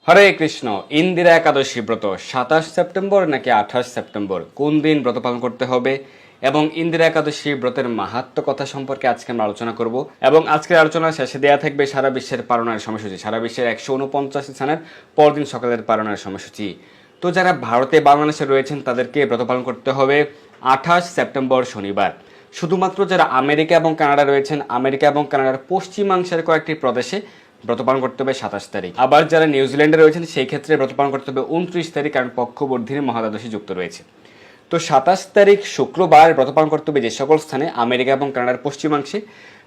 হরে কৃষ্ণ। ইন্দিরা একাদশী ব্রত 27 সেপ্টেম্বর নাকি 28 সেপ্টেম্বর, কোন দিন ব্রত পালন করতে হবে এবং ইন্দিরা একাদশী ব্রতের মাহাত্ম্য কথা সম্পর্কে আজকে আমরা আলোচনা করব। এবং আজকের আলোচনার শেষে দেওয়া থাকবে সারা বিশ্বের পালনের সময়সূচি, সারা বিশ্বের 149 স্থানের পরদিন সকালের পালনের সময়সূচি। তো যারা ভারতে বাংলাদেশে রয়েছেন তাদেরকে ব্রত পালন করতে হবে 28 সেপ্টেম্বর শনিবার। শুধুমাত্র যারা আমেরিকা এবং কানাডা রয়েছেন, আমেরিকা এবং কানাডার পশ্চিমাংশের কয়েকটি প্রদেশে ব্রত পালন করতে হবে 27 তারিখ। আবার যারা নিউজিল্যান্ডে রয়েছেন সেই ক্ষেত্রে ব্রত পালন করতে হবে 29 তারিখ, কারণ পক্ষবর্ধিনী মহাদ্বাদশী যুক্ত রয়েছে। তো 27 তারিখ শুক্রবার ব্রত পালন করতে হবে যে সকল স্থানে আমেরিকা এবং কানাডার পশ্চিমাংশে।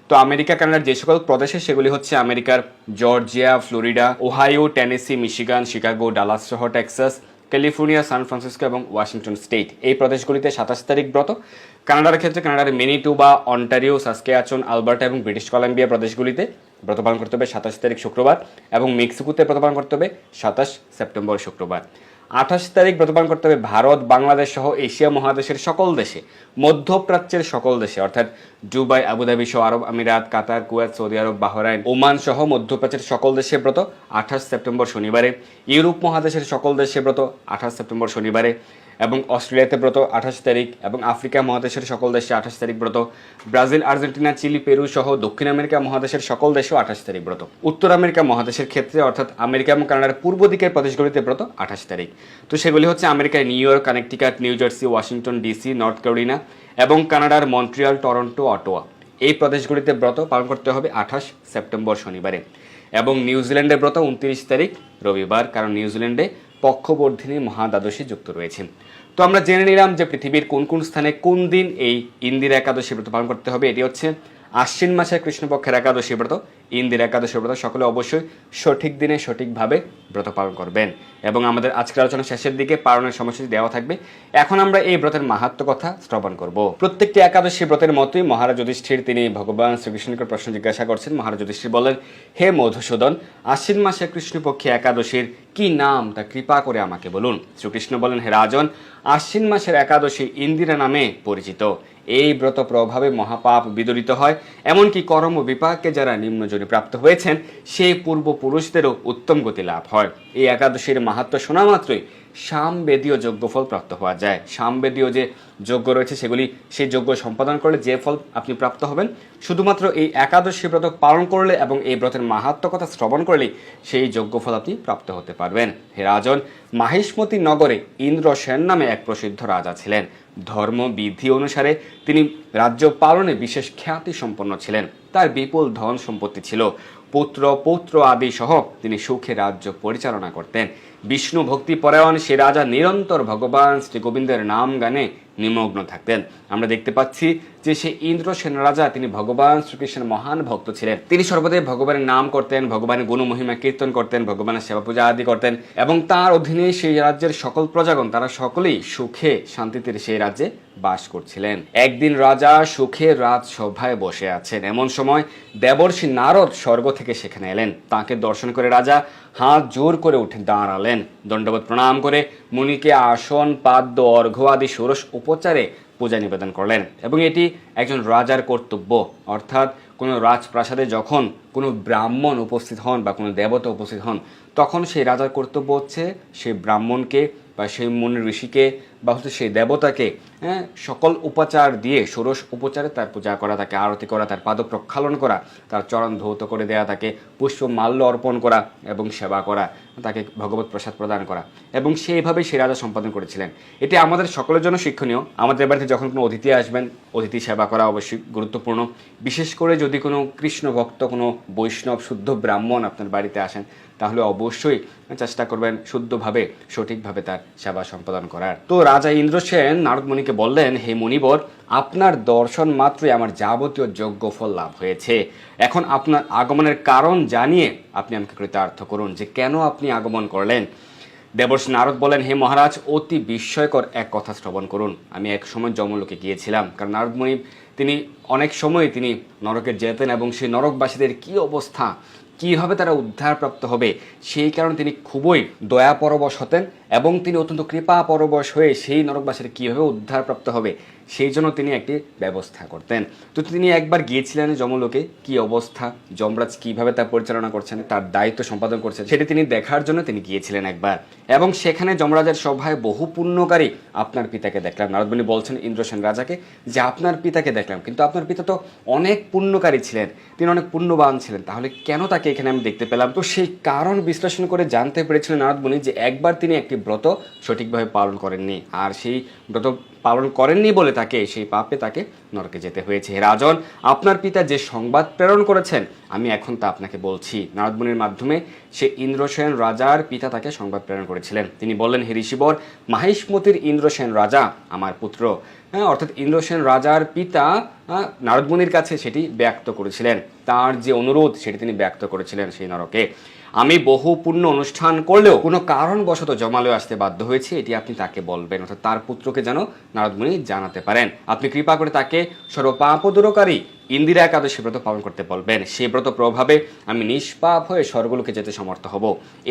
তো আমেরিকা কানাডার যে সকল প্রদেশে সেগুলি হচ্ছে আমেরিকার Georgia, Florida, Ohio, Tennessee, Michigan, Chicago, Dallas সহ টেক্সাস, ক্যালিফোর্নিয়া, সান ফ্রান্সিসকো এবং ওয়াশিংটন স্টেট। এই প্রদেশগুলিতে 27 তারিখ ব্রত। কানাডার ক্ষেত্রে কানাডার ম্যানিটোবা, অন্টারিও, সাসকেয়াচন, আলবার্টা এবং ব্রিটিশ কলাম্বিয়া প্রদেশগুলিতে ব্রত পালন করতে হবে 27 তারিখ শুক্রবার, এবং মেক্সিকোতে ব্রত পালন করতে হবে 27 সেপ্টেম্বর শুক্রবার। 28 তারিখ ব্রত পালন করতে হবে ভারত, বাংলাদেশ সহ এশিয়া মহাদেশের সকল দেশে, মধ্যপ্রাচ্যের সকল দেশে, অর্থাৎ দুবাই, আবুধাবি সহ আরব আমিরাত, কাতার, কুয়েত, সৌদি আরব, বাহরাইন, ওমান সহ মধ্যপ্রাচ্যের সকল দেশে ব্রত 28 সেপ্টেম্বর শনিবারে। ইউরোপ মহাদেশের সকল দেশে ব্রত 28 সেপ্টেম্বর শনিবারে, এবং অস্ট্রেলিয়াতে ব্রত 28 তারিখ, এবং আফ্রিকা মহাদেশের সকল দেশে 28 তারিখ ব্রত। ব্রাজিল, আর্জেন্টিনা, চিলি, পেরু সহ দক্ষিণ আমেরিকা মহাদেশের সকল দেশেও 28 তারিখ ব্রত। উত্তর আমেরিকা মহাদেশের ক্ষেত্রে অর্থাৎ আমেরিকা এবং কানাডার পূর্ব দিকের প্রদেশগুলিতে ব্রত 28 তারিখ। তো সেগুলি হচ্ছে আমেরিকায় New York, Connecticut, New Jersey, Washington DC, North Carolina, এবং কানাডার মন্ট্রিয়াল, টরন্টো, অটোয়া। এই প্রদেশগুলিতে ব্রত পালন করতে হবে 28 সেপ্টেম্বর শনিবারে। এবং নিউজিল্যান্ডে ব্রত 29 তারিখ রবিবার, কারণ নিউজিল্যান্ডে পক্ষবর্ধিনী মহাদ্বাদশী যুক্ত রয়েছে। তো আমরা জেনে নিলাম যে পৃথিবীর কোন কোন স্থানে কোন দিন এই ইন্দিরা একাদশী ব্রত পালন করতে হবে। এটি হচ্ছে আশ্বিন মাসের কৃষ্ণপক্ষের একাদশী ব্রত, ইন্দিরা একাদশী ব্রত। সকলে অবশ্যই সঠিক দিনে সঠিকভাবে ব্রত পালন করবেন। এবং আমাদের আজকের আলোচনা শেষের দিকে পালনের সময়সূচি দেওয়া থাকবে। এখন আমরা এই ব্রতের মাহাত্ম্য কথা শ্রবণ করব। প্রত্যেকটি একাদশী ব্রতের মতোই মহারাজ যুধিষ্ঠির তিনি ভগবান শ্রীকৃষ্ণকে প্রশ্ন জিজ্ঞাসা করছেন। মহারাজ যুধিষ্ঠির বলেন, হে মধুসূদন, আশ্বিন মাসে কৃষ্ণপক্ষী একাদশীর কি নাম তা কৃপা করে আমাকে বলুন। শ্রীকৃষ্ণ বলেন, হে রাজন, আশ্বিন মাসের একাদশী ইন্দিরা নামে পরিচিত। এই ব্রত প্রভাবে মহাপাপ বিদরিত হয়, এমনকি কর্ম বিপাকে যারা নিম্নজনে প্রাপ্ত হয়েছেন সেই পূর্বপুরুষদেরও উত্তম গতি লাভ হয়। এই একাদশীর মাহাত্ম্য শোনা মাত্রই সামবেদীয় যজ্ঞফল প্রাপ্ত হওয়া যায়। সামবেদীয় যে যজ্ঞ রয়েছে সেগুলি, সেই যজ্ঞ সম্পাদন করলে যে ফল আপনি প্রাপ্ত হবেন, শুধুমাত্র এই একাদশী ব্রত পালন করলে এবং এই ব্রতের মাহাত্ম্য কথা শ্রবণ করলেই সেই যজ্ঞফল আপনি প্রাপ্ত হতে পারবেন। হে রাজন, মাহিষ্মতি নগরে ইন্দ্রসেন নামে এক প্রসিদ্ধ রাজা ছিলেন। ধর্ম বিধি অনুসারে তিনি রাজ্য পালনে বিশেষ খ্যাতি সম্পন্ন ছিলেন। তার বিপুল ধন সম্পত্তি ছিল, পুত্র পৌত্র আদি সহ তিনি সুখে রাজ্য পরিচালনা করতেন। বিষ্ণু ভক্তি পরায়ণ সে রাজা নিরন্তর ভগবান শ্রী গোবিন্দের নাম গানে নিমগ্ন থাকতেন। আমরা দেখতে পাচ্ছি যে সে ইন্দ্রসেন রাজা তিনি ভগবান শ্রীকৃষ্ণের মহান ভক্ত ছিলেন। তিনি সর্বদাই ভগবানের নাম করতেন, ভগবানের গুণ মহিমা কীর্তন করতেন, ভগবানের সেবা পূজা আদি করতেন, এবং তার অধীনে সেই রাজ্যের সকল প্রজাগণ তারা সকলেই সুখে শান্তিতে সেই রাজ্যে বাস করছিলেন। একদিন রাজা সুখে রাজসভায় বসে আছেন। এমন সময় দেবর্ষি নারদ স্বর্গ থেকে সেখানে এলেন। তাকে দর্শন করে রাজা হাত জোর করে উঠে দাঁড়ালেন। দণ্ডবোধ প্রণাম করে মুনিকে আসন, পাদ্য, অর্ঘ্য আদি ষোড়শ উপচারে পূজা নিবেদন করলেন। এবং এটি একজন রাজার কর্তব্য। অর্থাৎ কোনো রাজপ্রাসাদে যখন কোনো ব্রাহ্মণ উপস্থিত হন বা কোনো দেবতা উপস্থিত হন, তখন সেই রাজার কর্তব্য হচ্ছে সেই ব্রাহ্মণকে বা সেই মুনি ঋষিকে বা হচ্ছে সেই দেবতাকে সকল উপাচার দিয়ে, ষোড়শ উপচারে তার পূজা করা, তাকে আরতি করা, তার পাদ প্রক্ষালন করা, তার চরণ ধৌত করে দেওয়া, তাকে পুষ্প মাল্য অর্পণ করা এবং সেবা করা, তাকে ভগবত প্রসাদ প্রদান করা। এবং সেইভাবেই সে রাজা সম্পাদন করেছিলেন। এটি আমাদের সকলের জন্য শিক্ষণীয়। আমাদের বাড়িতে যখন কোনো অতিথি আসবেন, অতিথি সেবা করা অবশ্যই গুরুত্বপূর্ণ। বিশেষ করে যদি কোনো কৃষ্ণ ভক্ত, কোনো বৈষ্ণব শুদ্ধ ব্রাহ্মণ আপনার বাড়িতে আসেন, তাহলে অবশ্যই চেষ্টা করবেন শুদ্ধভাবে সঠিকভাবে তার সেবা সম্পাদন করার। তো রাজা ইন্দ্রসেন নারদ মুনিকে বললেন, হে মুনিবর, আপনার দর্শন মাত্রই আমার যাবতীয় যজ্ঞফল লাভ হয়েছে। এখন আপনার আগমনের কারণ জানিয়ে আপনি আমাকে কৃতার্থ করুন যে কেন আপনি আগমন করলেন। দেবর্ষি নারদ বলেন, হে মহারাজ, অতি বিস্ময়কর এক কথা শ্রবণ করুন। আমি এক সময় যমলোকে গিয়েছিলাম। কারণ নারদ মুনি তিনি অনেক সময় তিনি নরকে যেতেন এবং সেই নরকবাসীদের কি অবস্থা, কীভাবে তারা উদ্ধারপ্রাপ্ত হবে, সেই কারণে তিনি খুবই দয়াপরবশ হতেন এবং তিনি অত্যন্ত কৃপা পরবশ হয়ে সেই নরকবাসীর কীভাবে উদ্ধারপ্রাপ্ত হবে সেই জন্য তিনি একটি ব্যবস্থা করতেন। তো তিনি একবার গিয়েছিলেন যমলোকে, কি অবস্থা, যমরাজ কিভাবে তা পরিচালনা করছেন, তার দায়িত্ব সম্পাদন করছেন, সেটি তিনি দেখার জন্য তিনি গিয়েছিলেন একবার। এবং সেখানে যমরাজের সভায় বহু পুণ্যকারী আপনার পিতাকে দেখলাম। নারদমুনি বলছেন ইন্দ্রসেন রাজাকে যে আপনার পিতাকে দেখলাম, কিন্তু আপনার পিতা তো অনেক পুণ্যকারী ছিলেন, তিনি অনেক পুণ্যবান ছিলেন, তাহলে কেন তাকে এখানে আমি দেখতে পেলাম? তো সেই কারণ বিশ্লেষণ করে জানতে পেরেছিলেন নারদমুনি যে একবার তিনি একটি ব্রত সঠিকভাবে পালন করেননি, আর সেই ব্রত পালন করেননি বলে তাকে সেই পাপে তাকে নরকে যেতে হয়েছে। হে রাজন, আপনার পিতা যে সংবাদ প্রেরণ করেছেন আমি এখন তা আপনাকে বলছি। নারদমুনির মাধ্যমে সে ইন্দ্রসেন রাজার পিতা তাকে সংবাদ প্রেরণ করেছিলেন। তিনি বললেন, হে ঋষিবর, মাহেশমতির ইন্দ্রসেন রাজা আমার পুত্র। অর্থাৎ ইন্দ্রসেন রাজার পিতা নারদমুনির কাছে সেটি ব্যক্ত করেছিলেন, তার যে অনুরোধ সেটি তিনি ব্যক্ত করেছিলেন সেই নরকে। আমি বহু পুণ্য অনুষ্ঠান করলেও কোনো কারণবশত জমালয়ে আসতে বাধ্য হয়েছি, এটি আপনি তাকে বলবেন, অর্থাৎ তার পুত্রকে যেন নারদমুনি জানাতে পারেন। আপনি কৃপা করে তাকে সর্বপাপ দূরকারী ইন্দিরা একাদশী ব্রত পালন করতে বলবেন। সেই ব্রত প্রভাবে আমি নিষ্পাপ হয়ে স্বর্গলোকে যেতে সমর্থ হব,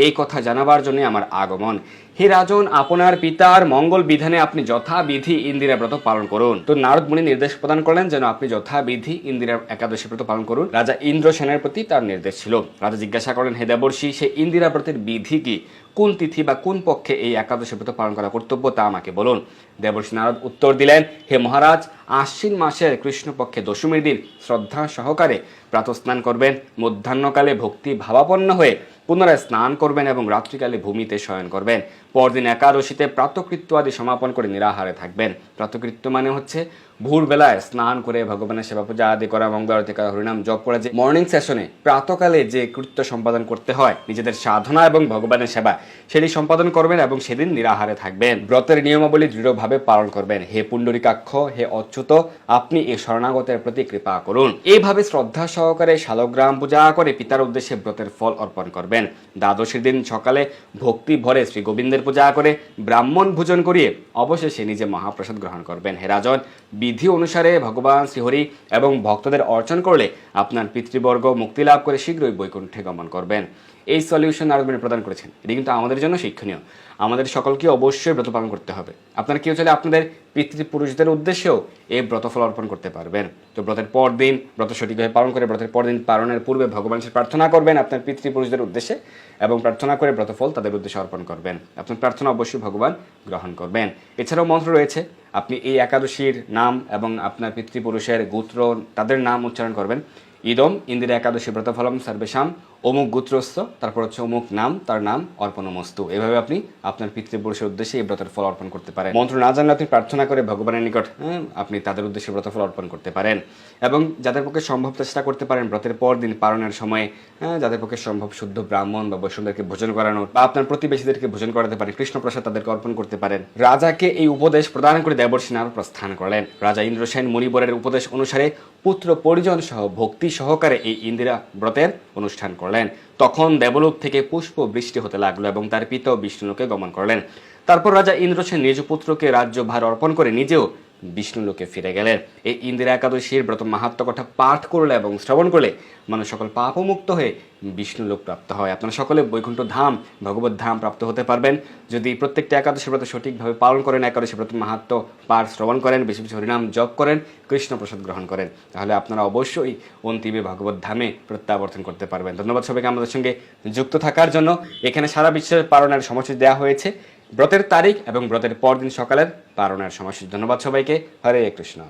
এই কথা জানাবার জন্য আমার আগমন। হে রাজন, আপনার পিতার মঙ্গল বিধানে আপনি যথাবিধি ইন্দিরা ব্রত পালন করুন। তো নারদমুনি নির্দেশ প্রদান করলেন যেন আপনি যথাবিধি ইন্দিরা একাদশী ব্রত পালন করুন। রাজা ইন্দ্রসেনের প্রতি তার নির্দেশ ছিল। রাজা জিজ্ঞাসা করলেন, হে দেবর্ষি, সে ইন্দিরা ব্রতের বিধি কি? কোন তিথি বা কোন পক্ষে এই একাদশী ব্রত পালন করা কর্তব্য তা আমাকে বলুন। দেবর্ষি নারদ উত্তর দিলেন, হে মহারাজ, আশ্বিন মাসের কৃষ্ণপক্ষে দশমীর দিন শ্রদ্ধা সহকারে প্রাতঃস্নান করবেন, মধ্যাহ্নকালে ভক্তি ভাবাপন্ন হয়ে পুনরায় স্নান করবেন এবং রাত্রিকালে ভূমিতে শয়ন করবেন। পরদিন একাদশীতে প্রাতকৃত্য আদি সমাপন করে নিরাহারে থাকবেন। প্রাতকৃত্য মানে হচ্ছে ভোরবেলায় স্নান করে ভগবানের সেবা পূজা আদি করা, মঙ্গল আরতি করা, হরিনাম জপ করা, যে মর্নিং সেশনে প্রাতকালে যে কৃত্য সম্পাদন করতে হয় নিজেদের সাধনা এবং ভগবানের সেবা, সেটি সম্পাদন করবেন এবং সেদিন নিরাহারে থাকবেন। ব্রতের নিয়মাবলী দৃঢ়ভাবে পালন করবেন। হে পুণ্ডরীকাক্ষ, হে অচ্যুত, আপনি এই শরণাগতের প্রতি কৃপা করুন। এইভাবে শ্রদ্ধা সহকারে শালগ্রাম পূজা করে পিতার উদ্দেশ্যে ব্রতের ফল অর্পণ করবেন। দ্বাদশীর দিন সকালে ভক্তি ভরে শ্রী গোবিন্দের পূজা করে ব্রাহ্মণ ভোজন করিয়ে অবশেষে নিজে মহাপ্রসাদ গ্রহণ করবেন। হে রাজন, বিধি অনুসারে ভগবান শ্রীহরি এবং ভক্তদের অর্চন করলে আপনার পিতৃবর্গ মুক্তি লাভ করে শীঘ্রই বৈকুণ্ঠে গমন করবেন। এই সলিউশন নারদমুনি প্রদান করেছেন। এটি কিন্তু আমাদের জন্য শিক্ষণীয়। আমাদের সকলকে অবশ্যই ব্রত পালন করতে হবে। আপনারা কেউ চাইলে আপনাদের পিতৃপুরুষদের উদ্দেশ্যেও এই ব্রতফল অর্পণ করতে পারবেন। তো ব্রতের পর দিন ব্রত সঠিকভাবে পালন করে ব্রতের পর দিন পালনের পূর্বে ভগবানের প্রার্থনা করবেন আপনার পিতৃপুরুষদের উদ্দেশ্যে, এবং প্রার্থনা করে ব্রতফল তাদের উদ্দেশ্যে অর্পণ করবেন। আপনার প্রার্থনা অবশ্যই ভগবান গ্রহণ করবেন। এছাড়াও মন্ত্র রয়েছে, আপনি এই একাদশীর নাম এবং আপনার পিতৃপুরুষের গোত্র তাদের নাম উচ্চারণ করবেন। ইদম ইন্দিরা একাদশী ব্রতফলম সর্বেশাম অমুক গোত্রস্থ, তারপর হচ্ছে অমুক নাম, তার নাম অর্পণমস্তু। এভাবে আপনি আপনার পিতৃপুরুষের উদ্দেশ্যে এই ব্রতের ফল অর্পণ করতে পারেন। মন্ত্র না জানলে আপনি প্রার্থনা করে ভগবানের নিকট আপনি তাদের উদ্দেশ্যে ব্রতফল অর্পণ করতে পারেন। এবং যাদের পক্ষে সম্ভব চেষ্টা করতে পারেন ব্রতের পর দিন পালনের সময় যাদের পক্ষে সম্ভব শুদ্ধ ব্রাহ্মণ বা বৈষ্ণবদেরকে ভোজন করানো, বা আপনার প্রতিবেশীদেরকে ভোজন করাতে পারেন, কৃষ্ণপ্রসাদ তাদেরকে অর্পণ করতে পারেন। রাজাকে এই উপদেশ প্রদান করে দেবর্ষি নারদ প্রস্থান করলেন। রাজা ইন্দ্রসেন মুনিবরের উপদেশ অনুসারে পুত্র পরিজন সহ ভক্তি সহকারে এই ইন্দিরা ব্রতের অনুষ্ঠান করলেন। তখন দেবলোক থেকে পুষ্প বৃষ্টি হতে লাগলো এবং তার পিতা বিষ্ণুলোকে গমন করলেন। তারপর রাজা ইন্দ্রসেন নিজ পুত্রকে রাজ্যভার অর্পণ করে নিজেও বিষ্ণুলোকে ফিরে গেলেন। এই ইন্দিরা একাদশীর ব্রত মাহাত্ম্য কথা পাঠ করলে এবং শ্রবণ করলে মানুষ সকল পাপমুক্ত হয়ে বিষ্ণুলোক প্রাপ্ত হয়। আপনারা সকলে বৈকুণ্ঠ ধাম, ভগবত ধাম প্রাপ্ত হতে পারবেন যদি প্রত্যেকটা একাদশী ব্রত সঠিকভাবে পালন করেন, একাদশী ব্রত মাহাত্ম্য পাঠ শ্রবণ করেন, বেশি বেশি হরিনাম জপ করেন, কৃষ্ণ প্রসাদ গ্রহণ করেন, তাহলে আপনারা অবশ্যই অন্তিমে ভগবত ধামে প্রত্যাবর্তন করতে পারবেন। ধন্যবাদ সবাইকে আমাদের সঙ্গে যুক্ত থাকার জন্য। এখানে সারা বিশ্বের পালনের সময়সূচি দেওয়া হয়েছে, ব্রতের তারিখ এবং ব্রতের পরদিন সকালের পালনের সময়সূচি। ধন্যবাদ সবাইকে। হরে কৃষ্ণ।